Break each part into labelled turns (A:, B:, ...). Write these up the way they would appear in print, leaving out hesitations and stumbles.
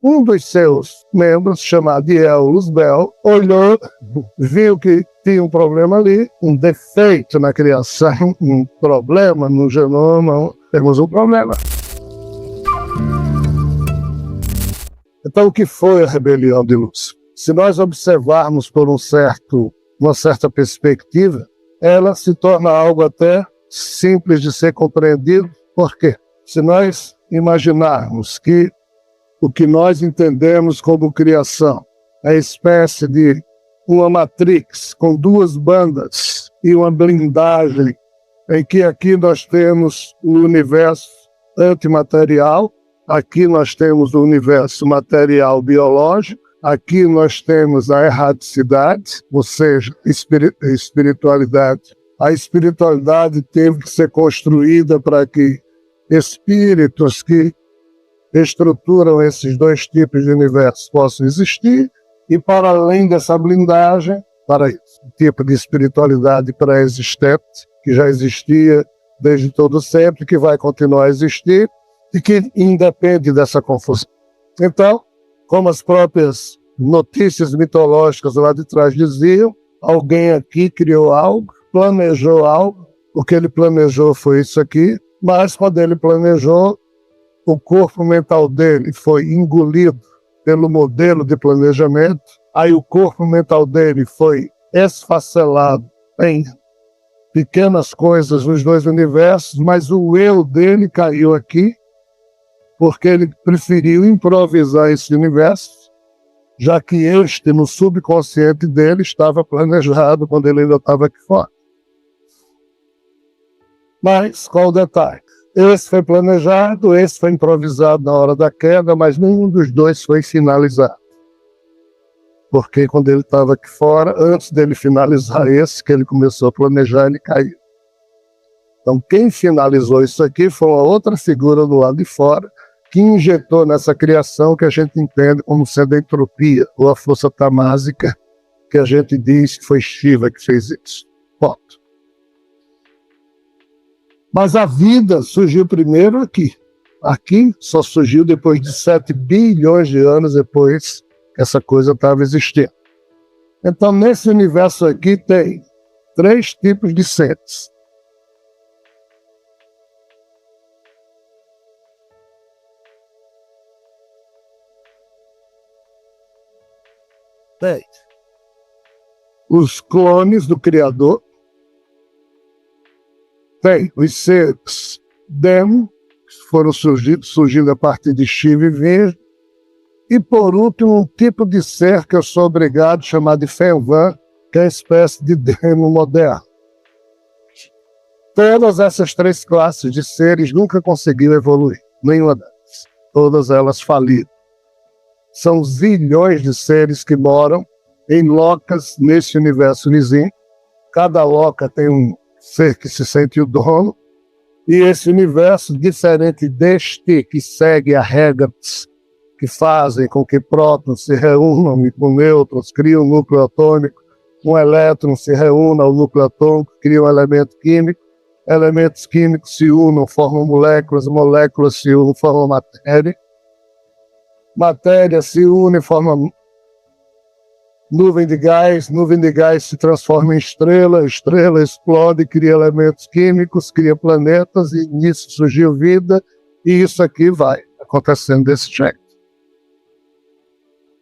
A: Um dos seus membros, chamado Eulus Bell, olhou, viu que tinha um problema ali, um defeito na criação, um problema no genoma, temos um problema. Então, o que foi a rebelião de Lúcifer? Se nós observarmos por uma certa perspectiva, ela se torna algo até simples de ser compreendido. Por quê? Se nós imaginarmos que o que nós entendemos como criação é a espécie de uma matrix com duas bandas e uma blindagem, em que aqui nós temos o universo antimaterial, aqui nós temos o universo material biológico, aqui nós temos a erraticidade, ou seja, espiritualidade. A espiritualidade teve que ser construída para que espíritos que estruturam esses dois tipos de universo possam existir, e para além dessa blindagem, para esse tipo de espiritualidade pré-existente, que já existia desde todo sempre, que vai continuar a existir, e que independe dessa confusão. Então, como as próprias notícias mitológicas lá de trás diziam, alguém aqui criou algo, planejou algo, o que ele planejou foi isso aqui, mas quando ele planejou, o corpo mental dele foi engolido pelo modelo de planejamento, aí o corpo mental dele foi esfacelado em pequenas coisas nos dois universos, mas o eu dele caiu aqui, porque ele preferiu improvisar esse universo, já que este, no subconsciente dele, estava planejado quando ele ainda estava aqui fora. Mas, qual o detalhe? Esse foi planejado, esse foi improvisado na hora da queda, mas nenhum dos dois foi finalizado. Porque quando ele estava aqui fora, antes dele finalizar esse, que ele começou a planejar, ele caiu. Então, quem finalizou isso aqui foi uma outra figura do lado de fora, que injetou nessa criação que a gente entende como sendo a entropia, ou a força tamásica, que a gente diz que foi Shiva que fez isso. Ponto. Mas a vida surgiu primeiro aqui. Aqui só surgiu depois de 7 bilhões de anos depois que essa coisa estava existindo. Então, nesse universo aqui tem 3 tipos de seres. Tem os clones do Criador, tem os seres demo, que foram surgindo a partir de Shiva e Virgem, e por último um tipo de ser que eu sou obrigado a chamar de Fenvan, que é a espécie de demo moderno. Todas essas 3 classes de seres nunca conseguiram evoluir, nenhuma delas. Todas elas faliram. São zilhões de seres que moram em locas nesse universo vizinho. Cada loca tem um ser que se sente o dono. E esse universo, diferente deste, que segue as regras que fazem com que prótons se reúnam com nêutrons, criam um núcleo atômico, um elétron se reúna ao núcleo atômico, cria um elemento químico, elementos químicos se unam, formam moléculas, moléculas se unam, formam matéria, matéria se une, forma nuvem de gás se transforma em estrela, estrela explode, cria elementos químicos, cria planetas, e nisso surgiu vida, e isso aqui vai acontecendo desse jeito.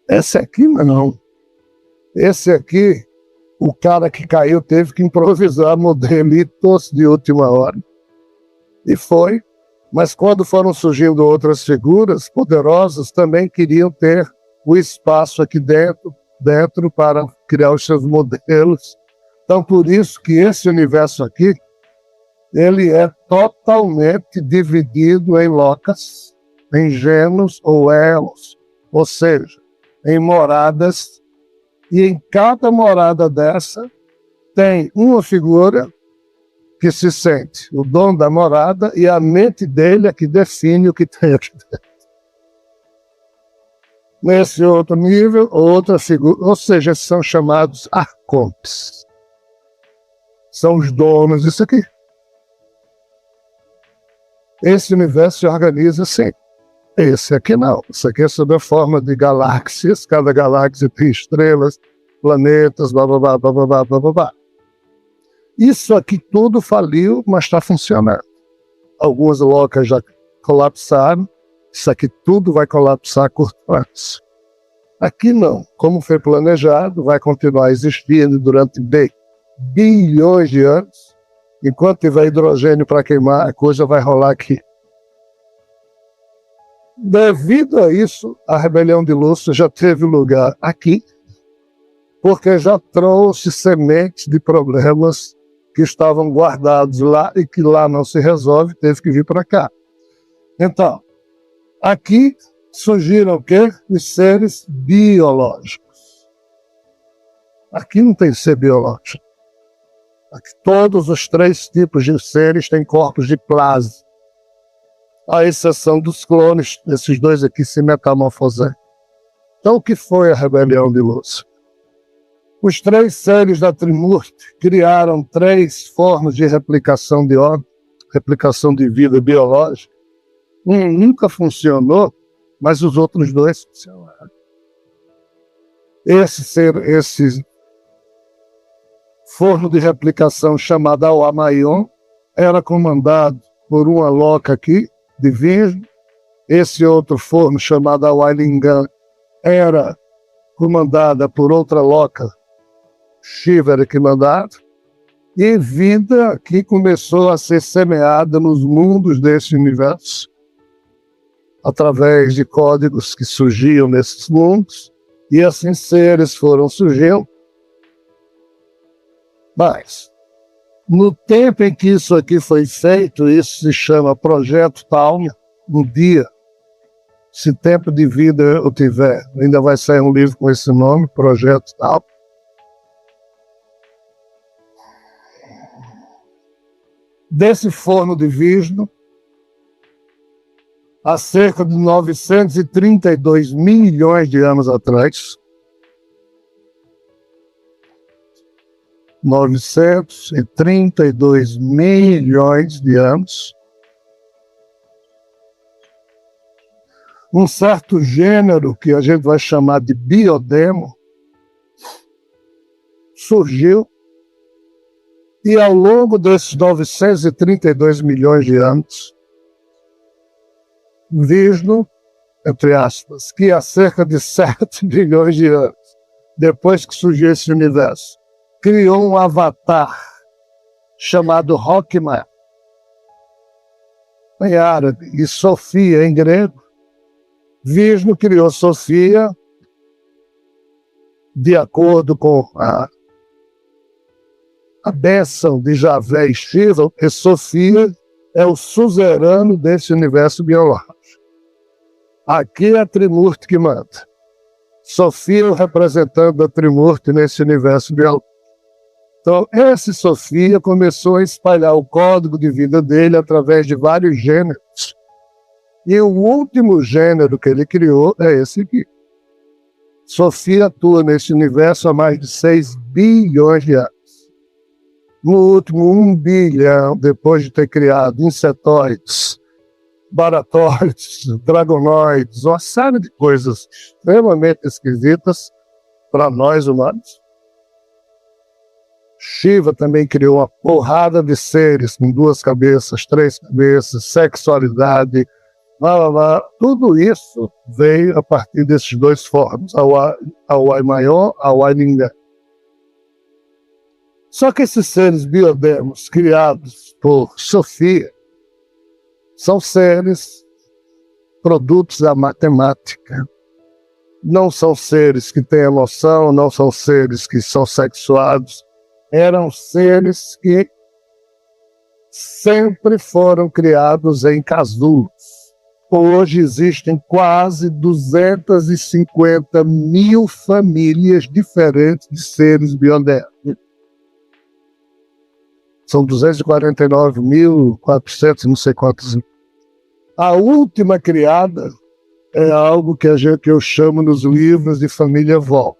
A: Esse aqui não. Esse aqui, o cara que caiu teve que improvisar modelitos de última hora. E foi. Mas quando foram surgindo outras figuras poderosas, também queriam ter o espaço aqui dentro para criar os seus modelos. Então, por isso que esse universo aqui, ele é totalmente dividido em locas, em genos ou elos, ou seja, em moradas, e em cada morada dessa tem uma figura que se sente o dono da morada, e a mente dele é que define o que tem aqui dentro. Nesse outro nível, outra figura, ou seja, são chamados arcontes. São os donos disso aqui. Esse universo se organiza assim. Esse aqui não. Isso aqui é sob a forma de galáxias. Cada galáxia tem estrelas, planetas, blá, blá, blá, blá, blá, blá, blá, blá, blá. Isso aqui tudo faliu, mas está funcionando. Algumas locas já colapsaram. Isso aqui tudo vai colapsar a curto prazo. Aqui não. Como foi planejado, vai continuar existindo durante bilhões de anos. Enquanto tiver hidrogênio para queimar, a coisa vai rolar aqui. Devido a isso, a rebelião de Lúcifer já teve lugar aqui, porque já trouxe sementes de problemas que estavam guardados lá e que lá não se resolve, teve que vir para cá. Então, aqui surgiram o quê? Os seres biológicos. Aqui não tem ser biológico. Aqui, todos os 3 tipos de seres têm corpos de plasma, à exceção dos clones, esses 2 aqui se metamorfosaram. Então, o que foi a rebelião de Lúcifer? Os 3 seres da Trimurti criaram 3 formas de replicação de ordem, replicação de vida biológica. Um nunca funcionou, mas os outros 2 funcionaram. Esse forno de replicação chamado Awamayon era comandado por uma loca aqui, de Virgem. Esse outro forno chamado Awailingan era comandada por outra loca, Shiva era que mandava, e vida que começou a ser semeada nos mundos desse universo, através de códigos que surgiam nesses mundos, e assim seres foram surgindo. Mas, no tempo em que isso aqui foi feito, isso se chama Projeto Talma. Um dia, se tempo de vida eu tiver, ainda vai sair um livro com esse nome, Projeto Talma. Desse forno de Vishnu, há cerca de 932 milhões de anos atrás, 932 milhões de anos, um certo gênero que a gente vai chamar de biodemo surgiu, e ao longo desses 932 milhões de anos, Vishnu, entre aspas, que há cerca de 7 bilhões de anos, depois que surgiu esse universo, criou um avatar chamado Rockman, em árabe, e Sofia em grego. Vishnu criou Sofia de acordo com a bênção de Javé e Shiva, porque Sofia é o suzerano desse universo biológico. Aqui é a Trimurti que manda. Sofia é o representante da Trimurti nesse universo biológico. Então, esse Sofia começou a espalhar o código de vida dele através de vários gêneros. E o último gênero que ele criou é esse aqui. Sofia atua nesse universo há mais de 6 bilhões de anos. No último 1 bilhão, depois de ter criado insetoides, baratóides, dragonoides, uma série de coisas extremamente esquisitas para nós humanos, Shiva também criou uma porrada de seres com 2 cabeças, 3 cabeças, sexualidade, blá, blá, blá. Tudo isso veio a partir desses 2 formas, Awaimayon, Awailingan. Só que esses seres biodemos criados por Sofia são seres produtos da matemática. Não são seres que têm emoção, não são seres que são sexuados. Eram seres que sempre foram criados em casulos. Hoje existem quase 250 mil famílias diferentes de seres biodemos. São 249.400, não sei quantos. A última criada é algo que eu chamo nos livros de família Vol,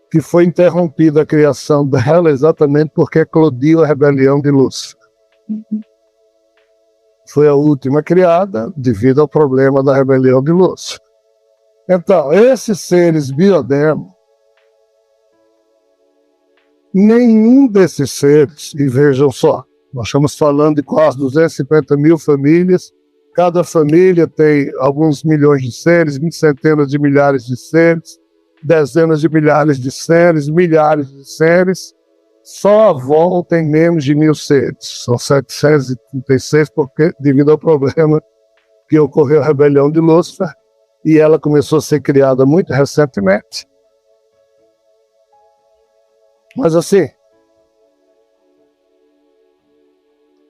A: que foi interrompida a criação dela exatamente porque eclodiu a rebelião de Lúcifer. foi a última criada devido ao problema da rebelião de Lúcifer. Então, esses seres biodemos, nenhum desses seres, e vejam só, nós estamos falando de quase 250 mil famílias, cada família tem alguns milhões de seres, centenas de milhares de seres, dezenas de milhares de seres, milhares de seres, só a avó tem menos de 1.000 seres, são 736, porque devido ao problema que ocorreu a rebelião de Lúcifer, e ela começou a ser criada muito recentemente. Mas assim,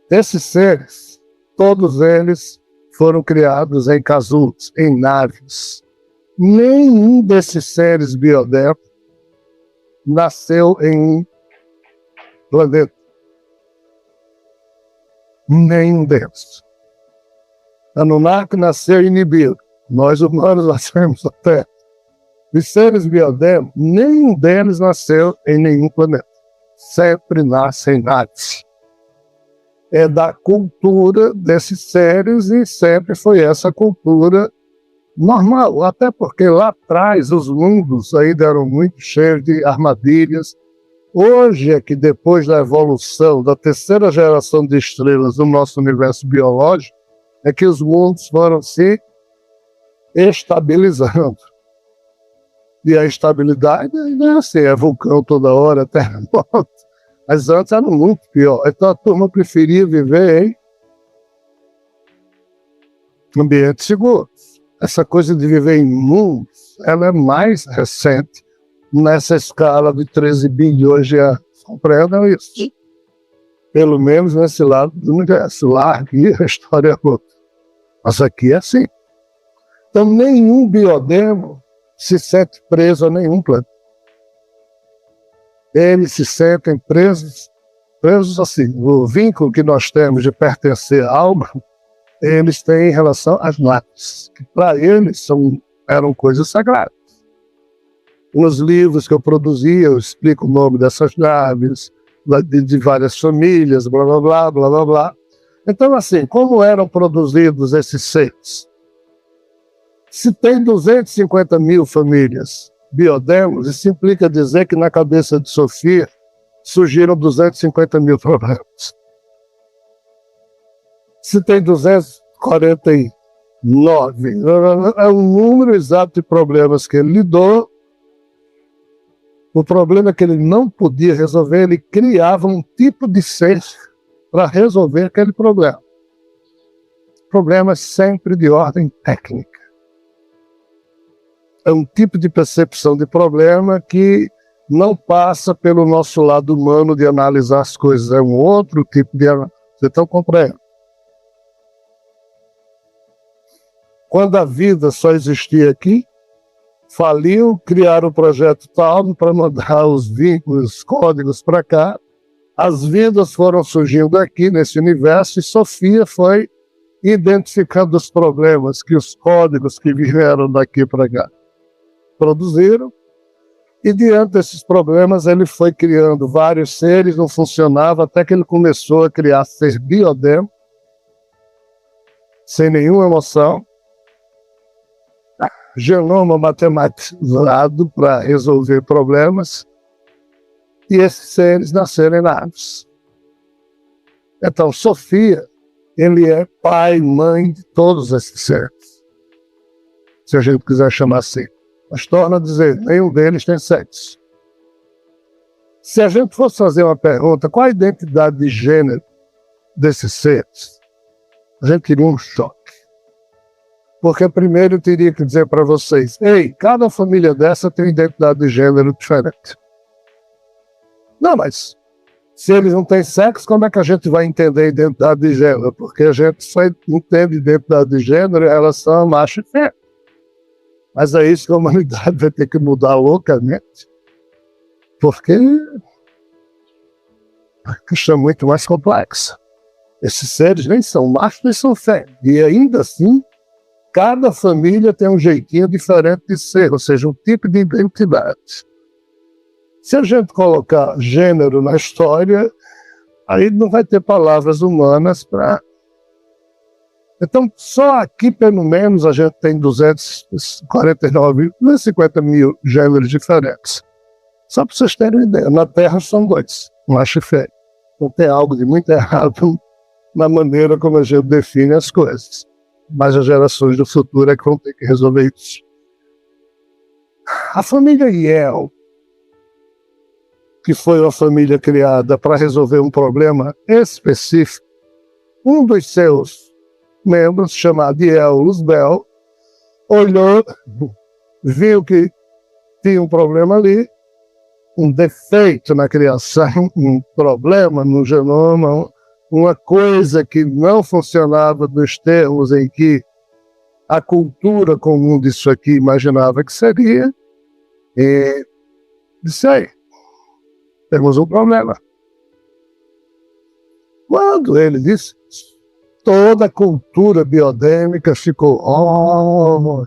A: esses seres, todos eles foram criados em casulos, em naves. Nenhum desses seres biodemos nasceu em um planeta. Nenhum deles. Anunnaki nasceu em Nibiru. Nós humanos nascemos na Terra. Os seres biodemos, nenhum deles nasceu em nenhum planeta. Sempre nascem em naves. É da cultura desses seres e sempre foi essa cultura normal. Até porque lá atrás os mundos ainda eram muito cheios de armadilhas. Hoje é que depois da evolução da terceira geração de estrelas do nosso universo biológico, é que os mundos foram se estabilizando. E a estabilidade não é assim, é vulcão toda hora, terremoto. Mas antes era muito pior. Então a turma preferia viver em ambientes seguros. Essa coisa de viver em mundos, ela é mais recente nessa escala de 13 bilhões de anos. Compreendam isso? Pelo menos nesse lado do universo. Lá aqui a história é outra. Mas aqui é assim. Então, nenhum biodemo se sente preso a nenhum planeta. Eles se sentem presos assim. O vínculo que nós temos de pertencer a algo, eles têm em relação às naves, que para eles eram coisas sagradas. Nos livros que eu produzia, eu explico o nome dessas naves, de várias famílias, blá, blá, blá, blá, blá, blá. Então, assim, como eram produzidos esses seres? Se tem 250 mil famílias biodemos, isso implica dizer que na cabeça de Sofia surgiram 250 mil problemas. Se tem 249, é o número exato de problemas que ele lidou. O problema é que ele não podia resolver, ele criava um tipo de ser para resolver aquele problema. Problemas sempre de ordem técnica. É um tipo de percepção de problema que não passa pelo nosso lado humano de analisar as coisas. É um outro tipo de análise. Você está compreendendo? Quando a vida só existia aqui, faliu, criaram o projeto tal para mandar os vínculos, os códigos para cá. As vidas foram surgindo aqui nesse universo e Sofia foi identificando os problemas que os códigos que vieram daqui para cá produziram, e diante desses problemas ele foi criando vários seres, não funcionava, até que ele começou a criar ser biodemo, sem nenhuma emoção, genoma matematizado para resolver problemas, e esses seres nasceram em naves. Então, Sofia, ele é pai, mãe de todos esses seres, se a gente quiser chamar assim. Mas torna a dizer, nenhum deles tem sexo. Se a gente fosse fazer uma pergunta, qual a identidade de gênero desses seres? A gente teria um choque. Porque primeiro eu teria que dizer para vocês, ei, cada família dessa tem identidade de gênero diferente. Não, mas se eles não têm sexo, como é que a gente vai entender a identidade de gênero? Porque a gente só entende identidade de gênero em relação a macho e fêmea. Mas é isso que a humanidade vai ter que mudar loucamente, porque a questão é muito mais complexa. Esses seres nem são machos nem são fêmeas. E ainda assim, cada família tem um jeitinho diferente de ser, ou seja, um tipo de identidade. Se a gente colocar gênero na história, aí não vai ter palavras humanas para Então, só aqui, pelo menos, a gente tem 250 mil gêneros diferentes. Só para vocês terem uma ideia, na Terra são 2, macho e fêmea. Então tem algo de muito errado na maneira como a gente define as coisas. Mas as gerações do futuro é que vão ter que resolver isso. A família Yell, que foi uma família criada para resolver um problema específico, um dos seus membros, chamado Yell Luzbel, olhou, viu que tinha um problema ali, um defeito na criação, um problema no genoma, uma coisa que não funcionava nos termos em que a cultura comum disso aqui imaginava que seria, e disse aí, temos um problema. Quando ele disse, toda a cultura biodêmica ficou, oh.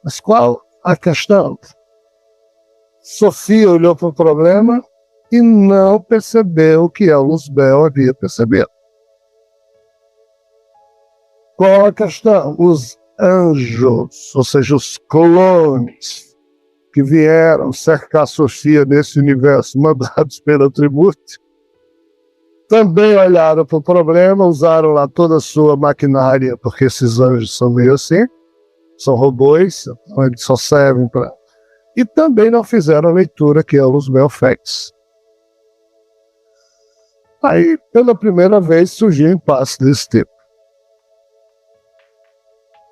A: Mas qual a questão? Sofia olhou para o problema e não percebeu o que a Luzbel havia percebido. Qual a questão? Os anjos, ou seja, os clones que vieram cercar Sofia nesse universo, mandados pela Tribute, também olharam para o problema, usaram lá toda a sua maquinária, porque esses anjos são meio assim, são robôs, então eles só servem para... E também não fizeram a leitura que a Luzbel fez. Aí, pela primeira vez, surgiu um impasse desse tipo.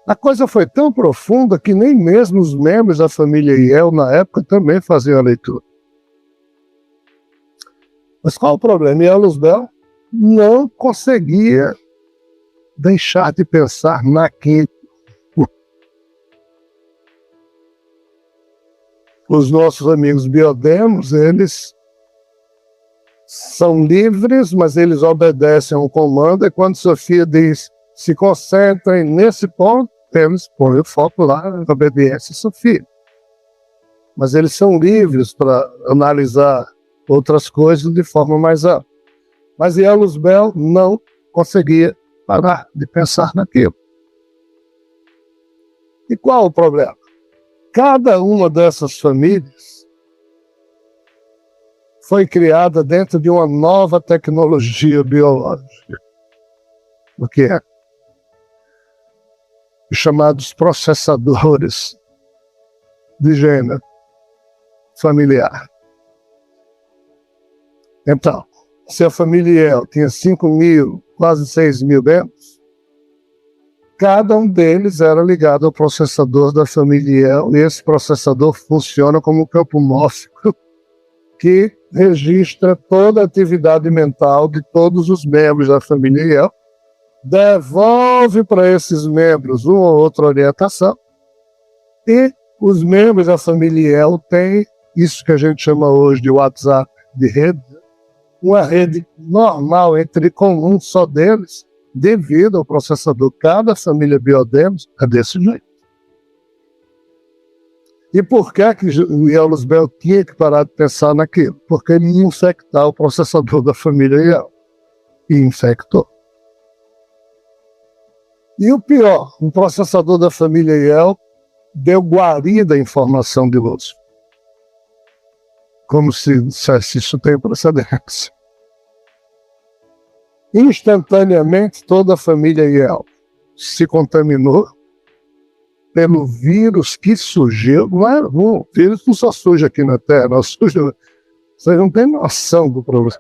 A: A coisa foi tão profunda que nem mesmo os membros da família Yell, na época, também faziam a leitura. Mas qual o problema? E a Luzbel não conseguia deixar de pensar naquilo. Os nossos amigos biodemos, eles são livres, mas eles obedecem a um comando, e quando Sofia diz, se concentrem nesse ponto, eles põem o foco lá, obediência a Sofia. Mas eles são livres para analisar outras coisas de forma mais ampla. Mas a Luzbel não conseguia parar de pensar naquilo. E qual o problema? Cada uma dessas famílias foi criada dentro de uma nova tecnologia biológica. O que é? Os chamados processadores de gênero familiar. Então, se a família Yell tinha 5 mil, quase 6 mil membros, cada um deles era ligado ao processador da família Yell, e esse processador funciona como um campo mórfico que registra toda a atividade mental de todos os membros da família Yell, devolve para esses membros uma ou outra orientação, e os membros da família Yell têm isso que a gente chama hoje de WhatsApp de rede, uma rede normal, comum só deles, devido ao processador. Cada família biodemos é desse jeito. E por que o Yell Luzbel tinha que parar de pensar naquilo? Porque ele ia infectar o processador da família Yell. E infectou. E o pior, o processador da família Yell deu guarida à informação de luz. Como se dissesse, isso tem precedência. Instantaneamente, toda a família Yell se contaminou pelo vírus que surgiu. O vírus não só surge aqui na Terra, não surge, vocês não têm noção do problema.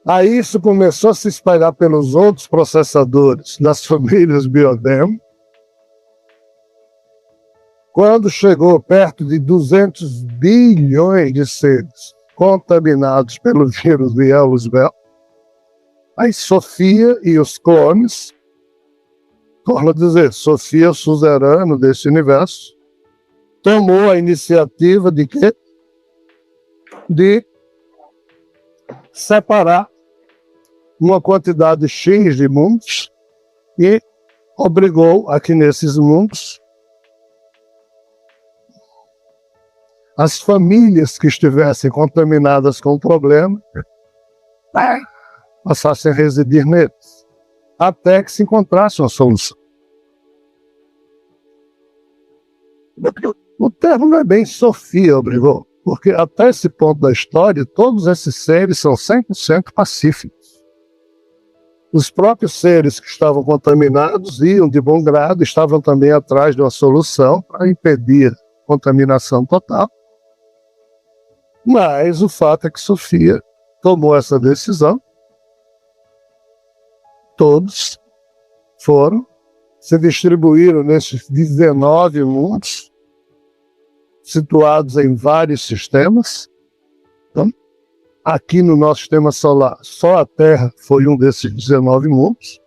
A: Aí isso começou a se espalhar pelos outros processadores das famílias biodemo. Quando chegou perto de 200 bilhões de seres contaminados pelo vírus de Yell Luzbel, aí Sofia e os clones, torna a dizer, Sofia, suzerano desse universo, tomou a iniciativa de quê? De separar uma quantidade X de mundos e obrigou a que nesses mundos as famílias que estivessem contaminadas com o problema passassem a residir neles, até que se encontrasse uma solução. O termo não é bem Sofia, obrigou, porque até esse ponto da história, todos esses seres são 100% pacíficos. Os próprios seres que estavam contaminados iam de bom grado, estavam também atrás de uma solução para impedir a contaminação total. Mas o fato é que Sofia tomou essa decisão. Todos se distribuíram nesses 19 mundos, situados em vários sistemas. Então, aqui no nosso sistema solar, só a Terra foi um desses 19 mundos.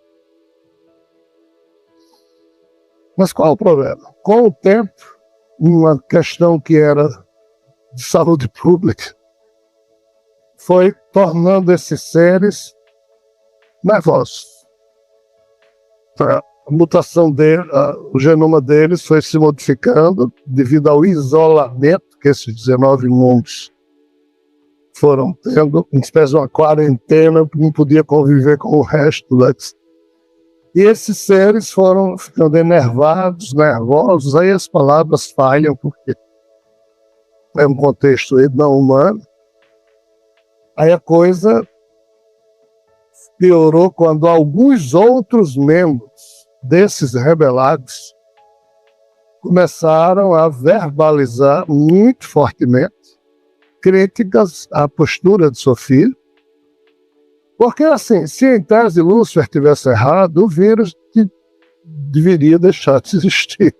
A: Mas qual é o problema? Com o tempo, uma questão que era de saúde pública foi tornando esses seres nervosos. A mutação dele, o genoma deles foi se modificando devido ao isolamento que esses 19 mundos foram tendo, uma espécie de uma quarentena, não podia conviver com o resto. E esses seres foram ficando enervados, nervosos, aí as palavras falham, porque é um contexto não humano. Aí a coisa piorou quando alguns outros membros desses rebelados começaram a verbalizar muito fortemente críticas à postura de Sofia, porque assim, se em tese Lúcifer tivesse errado, o vírus deveria deixar de existir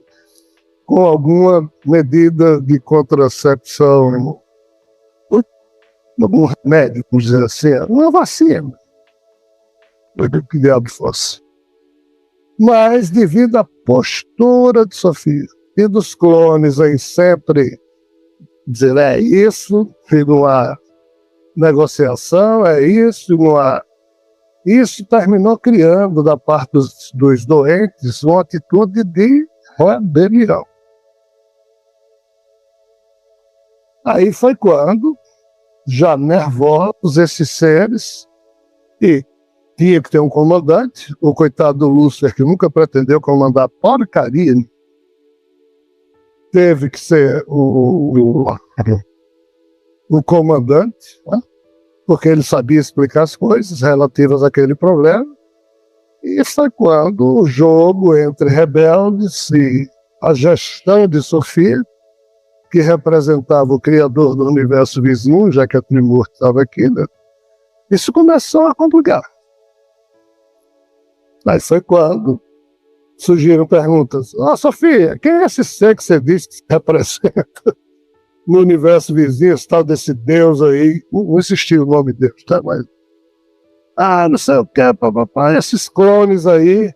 A: com alguma medida de contracepção, algum remédio, vamos dizer assim, uma vacina, o que diabo fosse. Mas devido à postura de Sofia e dos clones em sempre dizer, é isso, e não há negociação, é isso, não há. Isso terminou criando, da parte dos doentes, uma atitude de rebelião. Aí foi quando, já nervosos esses seres, e tinha que ter um comandante, o coitado do Lúcifer, que nunca pretendeu comandar porcaria, teve que ser o comandante, né? Porque ele sabia explicar as coisas relativas àquele problema. E foi quando o jogo entre rebeldes e a gestão de Sofia, que representava o criador do universo vizinho, já que a Trimurti estava aqui, né? Isso começou a complicar. Aí foi quando surgiram perguntas. Sofia, quem é esse ser que você disse que se representa no universo vizinho, esse tal desse Deus aí? Não existia o nome de Deus, tá? Mas, não sei o que, papapá. Esses clones aí,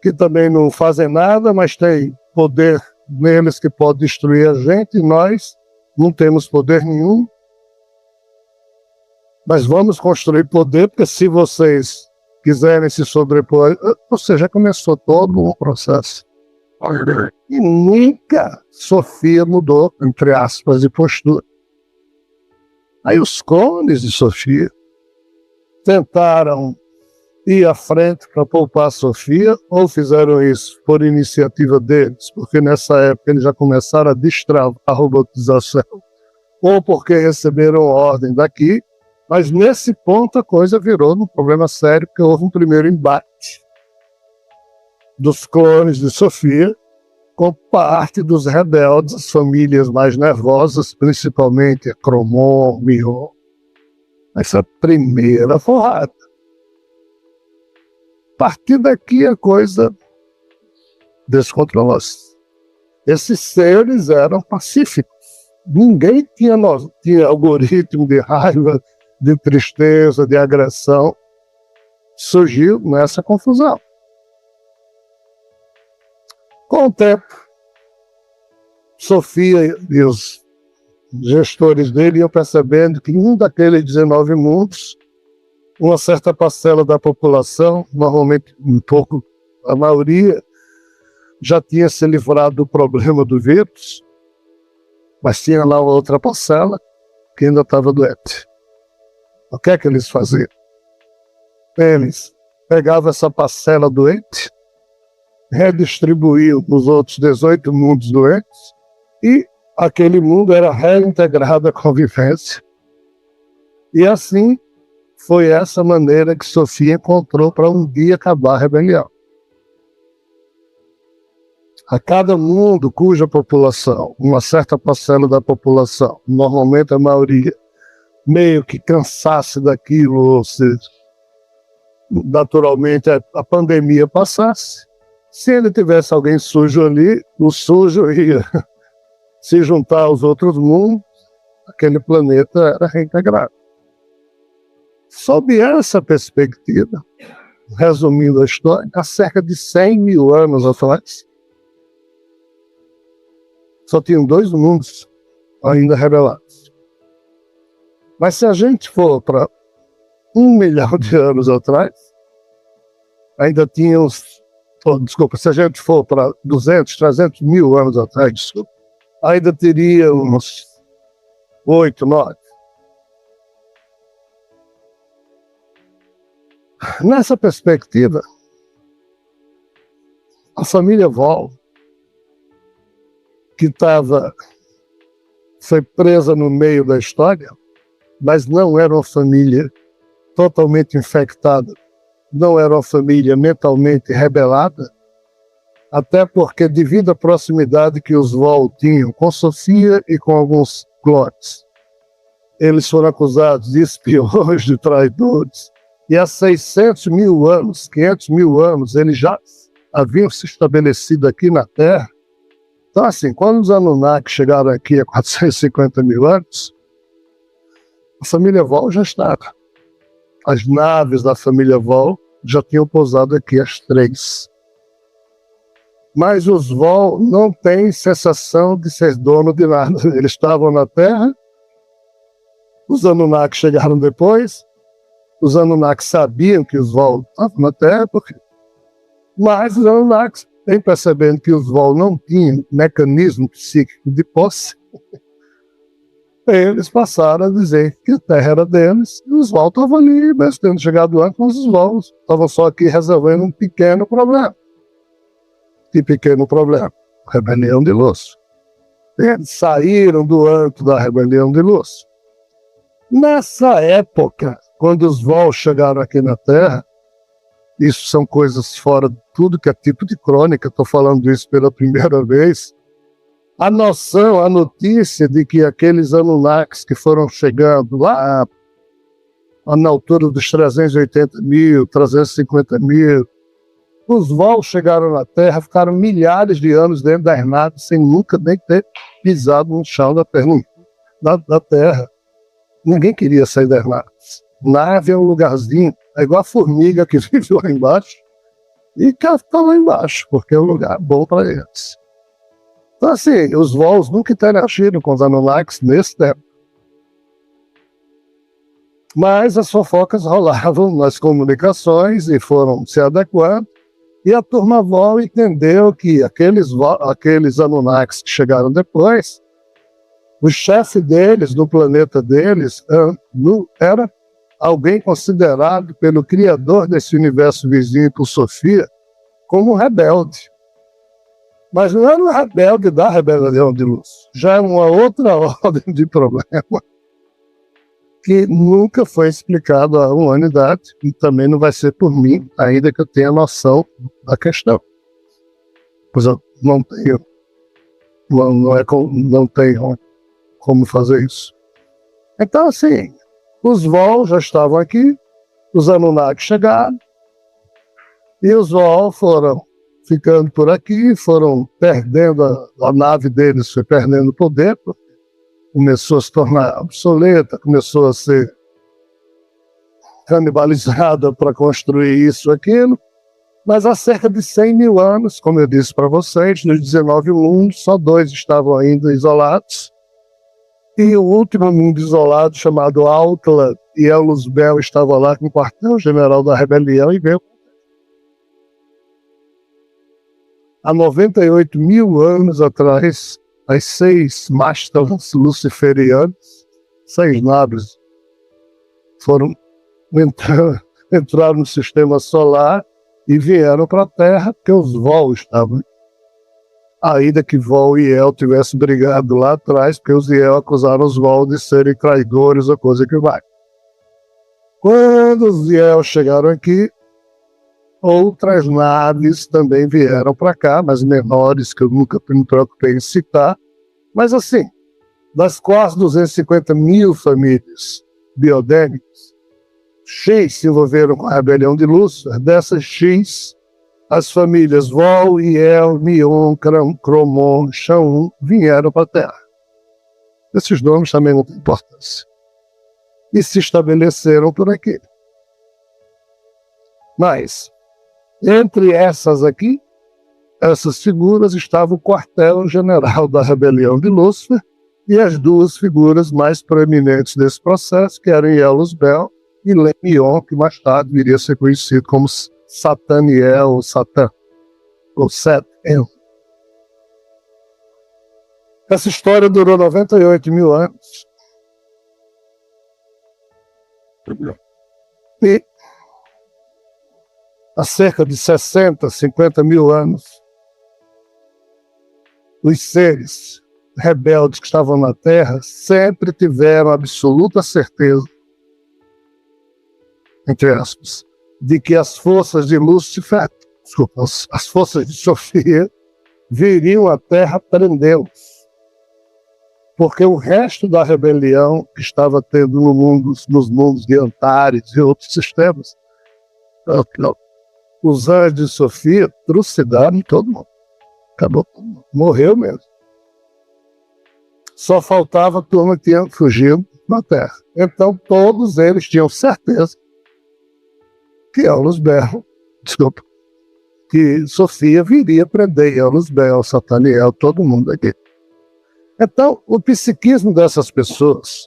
A: que também não fazem nada, mas tem poder neles que pode destruir a gente, e nós não temos poder nenhum. Mas vamos construir poder, porque se vocês quiserem se sobrepor, ou seja, já começou todo um processo. E nunca Sofia mudou, entre aspas, de postura. Aí os clones de Sofia tentaram ir à frente para poupar a Sofia, ou fizeram isso por iniciativa deles, porque nessa época eles já começaram a destravar a robotização, ou porque receberam ordem daqui. Mas nesse ponto a coisa virou um problema sério, porque houve um primeiro embate dos clones de Sofia com parte dos rebeldes, as famílias mais nervosas, principalmente a Cromon, Mion. Essa primeira forrada. A partir daqui a coisa descontrolou-se. Esses seres eram pacíficos. Ninguém tinha algoritmo de raiva, de tristeza, de agressão. Surgiu nessa confusão. Com o tempo, Sofia e os gestores dele iam percebendo que em um daqueles 19 mundos, uma certa parcela da população, normalmente um pouco, a maioria, já tinha se livrado do problema do vírus, mas tinha lá outra parcela que ainda estava doente. O que é que eles faziam? Eles pegavam essa parcela doente, redistribuíam nos outros 18 mundos doentes, e aquele mundo era reintegrado à convivência. E assim foi essa maneira que Sofia encontrou para um dia acabar a rebelião. A cada mundo cuja população, uma certa parcela da população, normalmente a maioria, meio que cansasse daquilo, ou seja, naturalmente a pandemia passasse, se ele tivesse alguém sujo ali, o sujo ia se juntar aos outros mundos, aquele planeta era reintegrado. Sob essa perspectiva, resumindo a história, há cerca de 100 mil anos atrás, só tinham 2 mundos ainda rebelados. Mas se a gente for para 1 milhão de anos atrás, ainda tínhamos, se a gente for para 200, 300 mil anos atrás, ainda teria uns 8, 9. Nessa perspectiva, a família Vol, que foi presa no meio da história, mas não era uma família totalmente infectada, não era uma família mentalmente rebelada, até porque, devido à proximidade que os Vol tinham com Sofia e com alguns clones, eles foram acusados de espiões, de traidores, e há 600 mil anos, 500 mil anos, eles já haviam se estabelecido aqui na Terra. Então, assim, quando os Anunnaki chegaram aqui há 450 mil anos, a família Vol já estava. As naves da família Vol já tinham pousado aqui, as 3. Mas os Vol não têm sensação de ser dono de nada. Eles estavam na Terra, os Anunnaki chegaram depois, os Anunnaki sabiam que os Vol estavam na Terra, mas os Anunnaki, em percebendo que os Vol não tinham mecanismo psíquico de posse, eles passaram a dizer que a Terra era deles, e os Vol estavam ali, mesmo tendo chegado antes, mas os Vol estavam só aqui resolvendo um pequeno problema. Que pequeno problema? Rebelião de Lúcio. Eles saíram do âmbito da rebelião de Lúcio. Nessa época, quando os Vol chegaram aqui na Terra, isso são coisas fora de tudo que é tipo de crônica, estou falando isso pela primeira vez. A noção, a notícia de que aqueles Anunnakis que foram chegando lá na altura dos 380 mil, 350 mil, os Vol chegaram na Terra, ficaram milhares de anos dentro das naves sem nunca nem ter pisado no chão da Terra. Ninguém queria sair das naves. Nave é um lugarzinho, é igual a formiga que vive lá embaixo e quer ficar lá embaixo, porque é um lugar bom para eles. Então, assim, os Vols nunca interagiram com os Anunnakis nesse tempo. Mas as fofocas rolavam nas comunicações e foram se adequando, e a turma Vol entendeu que aqueles Anunnakis que chegaram depois, o chefe deles, no planeta deles, era alguém considerado pelo criador desse universo vizinho, por Sofia, como um rebelde. Mas não era um rebelde da rebelião de Lúcio, já é uma outra ordem de problema que nunca foi explicado à humanidade e também não vai ser por mim, ainda que eu tenha noção da questão. Pois eu não tenho, não tenho como fazer isso. Então, assim, os Vol já estavam aqui, os Anunnaki chegaram, e os Vol foram ficando por aqui, foram perdendo, a nave deles foi perdendo poder, começou a se tornar obsoleta, começou a ser canibalizada para construir isso, aquilo, mas há cerca de 100 mil anos, como eu disse para vocês, nos 19 mundos, só 2 estavam ainda isolados, e o último mundo isolado, chamado Outland, e Elos Bel estava lá com o quartel-general da rebelião e veio. Há 98 mil anos atrás, as 6 mastros luciferianos, 6 naves, foram entrando, entraram no sistema solar e vieram para a Terra, porque os Vol estavam. Ainda que Vol e El tivessem brigado lá atrás, porque os El acusaram os Vol de serem traidores ou coisa que vai. Quando os El chegaram aqui, outras naves também vieram para cá, mas menores, que eu nunca me preocupei em citar. Mas assim, das quase 250 mil famílias biodêmicas, X se envolveram com a rebelião de Lúcifer. Dessas X, as famílias Vol, El, Mion, Cromon, Shaun vieram para a Terra. Esses nomes também não têm importância. E se estabeleceram por aqui. Mas, entre essas aqui, essas figuras, estava o quartel-general da rebelião de Lúcifer e as duas figuras mais proeminentes desse processo, que eram Yel-Luzbel e Lemion, que mais tarde viria a ser conhecido como Sataniel, ou Satã, ou Set-El. Essa história durou 98 mil anos. E há cerca de 60, 50 mil anos, os seres rebeldes que estavam na Terra sempre tiveram absoluta certeza, entre aspas, de que as forças de Lúcifer, desculpa, as forças de Sofia, viriam à Terra prendê-los. Porque o resto da rebelião que estava tendo nos mundos de Antares e outros sistemas, os anjos de Sofia trucidaram todo mundo. Acabou, morreu mesmo. Só faltava a turma que tinha fugido na Terra. Então todos eles tinham certeza que Yel-Luzbel, que Sofia viria prender Yel-Luzbel, Sataniel, todo mundo aqui. Então, o psiquismo dessas pessoas,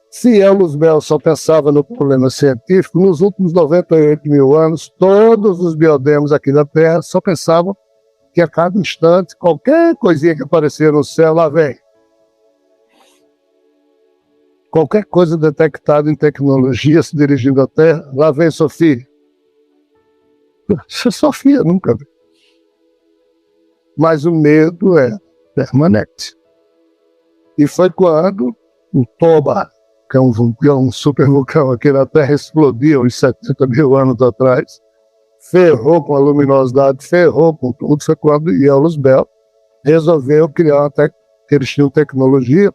A: se Yel-Luzbel só pensava no problema científico, nos últimos 98 mil anos, todos os biodemos aqui da Terra só pensavam que a cada instante, qualquer coisinha que aparecia no céu, lá vem. Qualquer coisa detectada em tecnologia se dirigindo à Terra, lá vem Sofia. Sofia nunca vê. Mas o medo é permanente. E foi quando o Toba, que é um super vulcão aqui na Terra, explodiu uns 70 mil anos atrás, ferrou com a luminosidade, ferrou com tudo. Foi quando Yel-Luzbel resolveu criar que eles tinham tecnologia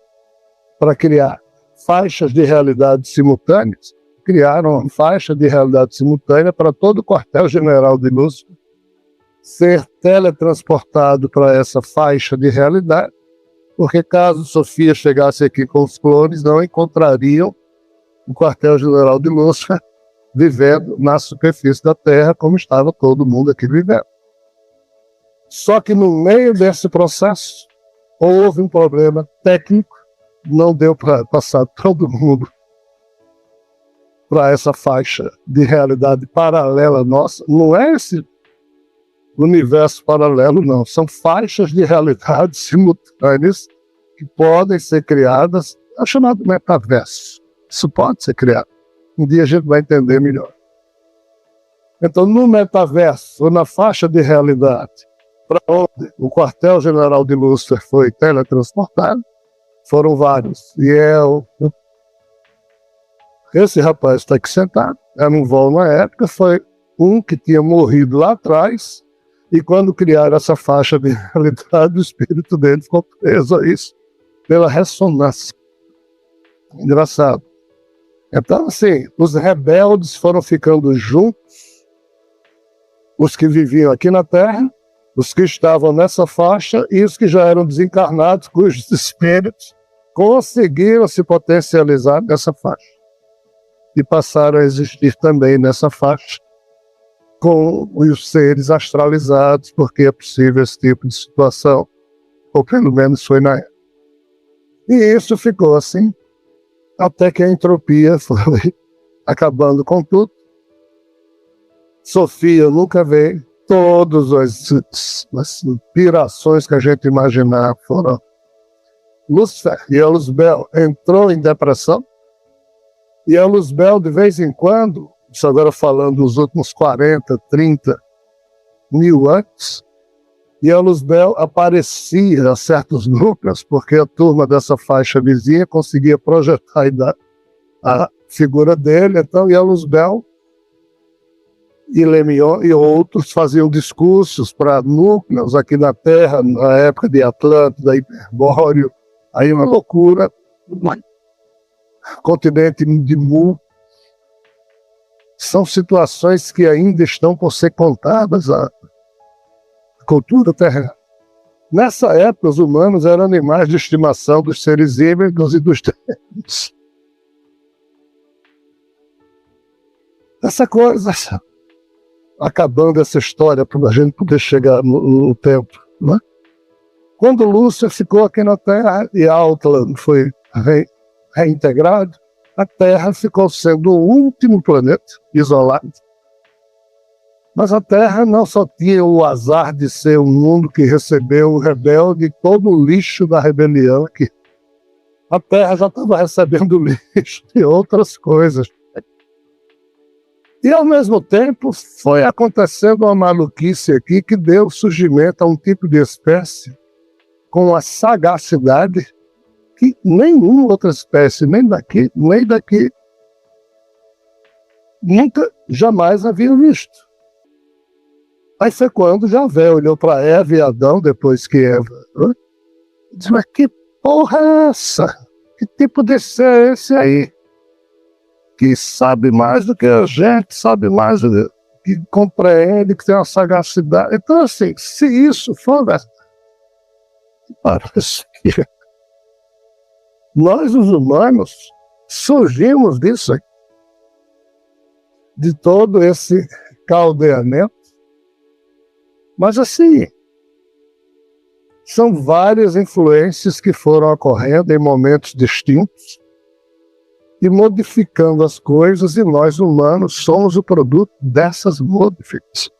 A: para criar faixas de realidade simultâneas. Criaram uma faixa de realidade simultânea para todo o quartel-general de Lúcifer ser teletransportado para essa faixa de realidade, porque caso Sofia chegasse aqui com os clones, não encontrariam o quartel-general de Lúcifer vivendo na superfície da Terra, como estava todo mundo aqui vivendo. Só que no meio desse processo, houve um problema técnico, não deu para passar todo mundo para essa faixa de realidade paralela nossa. Não é esse universo paralelo, não. São faixas de realidade simultâneas que podem ser criadas, é o chamado metaverso. Isso pode ser criado. Um dia a gente vai entender melhor. Então, no metaverso, ou na faixa de realidade, para onde o quartel-general de Lúcifer foi teletransportado, foram vários. E esse rapaz está aqui sentado, era um Vol na época, foi um que tinha morrido lá atrás, e quando criaram essa faixa de realidade, o espírito dele ficou preso a isso, pela ressonância. Engraçado. Então, assim, os rebeldes foram ficando juntos, os que viviam aqui na Terra, os que estavam nessa faixa e os que já eram desencarnados, cujos espíritos conseguiram se potencializar nessa faixa e passaram a existir também nessa faixa com os seres astralizados, porque é possível esse tipo de situação, ou pelo menos foi na época. E isso ficou assim, até que a entropia foi acabando com tudo. Sofia nunca veio, todas as pirações que a gente imaginar foram. Lúcifer, Yel-Luzbel entrou em depressão, e Yel-Luzbel, de vez em quando, isso agora falando dos últimos 40, 30 mil anos, e a Luzbel aparecia a certos núcleos, porque a turma dessa faixa vizinha conseguia projetar a figura dele, então, e a Luzbel e Lemion e outros faziam discursos para núcleos aqui na Terra, na época de Atlântida, Hiperbóreo, aí uma loucura, continente de Mu. São situações que ainda estão por ser contadas, a cultura terrena. Nessa época, os humanos eram animais de estimação dos seres híbridos e dos terrenos. Essa coisa, acabando essa história para a gente poder chegar no tempo, né? Quando Lúcia ficou aqui na Terra e Outland foi reintegrado, a Terra ficou sendo o último planeta isolado. Mas a Terra não só tinha o azar de ser um mundo que recebeu o rebelde e todo o lixo da rebelião aqui. A Terra já estava recebendo lixo de outras coisas. E, ao mesmo tempo, foi acontecendo uma maluquice aqui que deu surgimento a um tipo de espécie com uma sagacidade que nenhuma outra espécie, nem daqui, nunca, jamais havia visto. Aí foi quando Javé olhou para Eva e Adão, depois que Eva, né? Disse, mas que porra é essa? Que tipo de ser é esse aí? Que sabe mais do que a gente, sabe mais, que compreende, que tem uma sagacidade. Então, assim, se isso for verdade, parece que nós, os humanos, surgimos disso aí, de todo esse caldeamento. Mas, assim, são várias influências que foram ocorrendo em momentos distintos e modificando as coisas, e nós, humanos, somos o produto dessas modificações.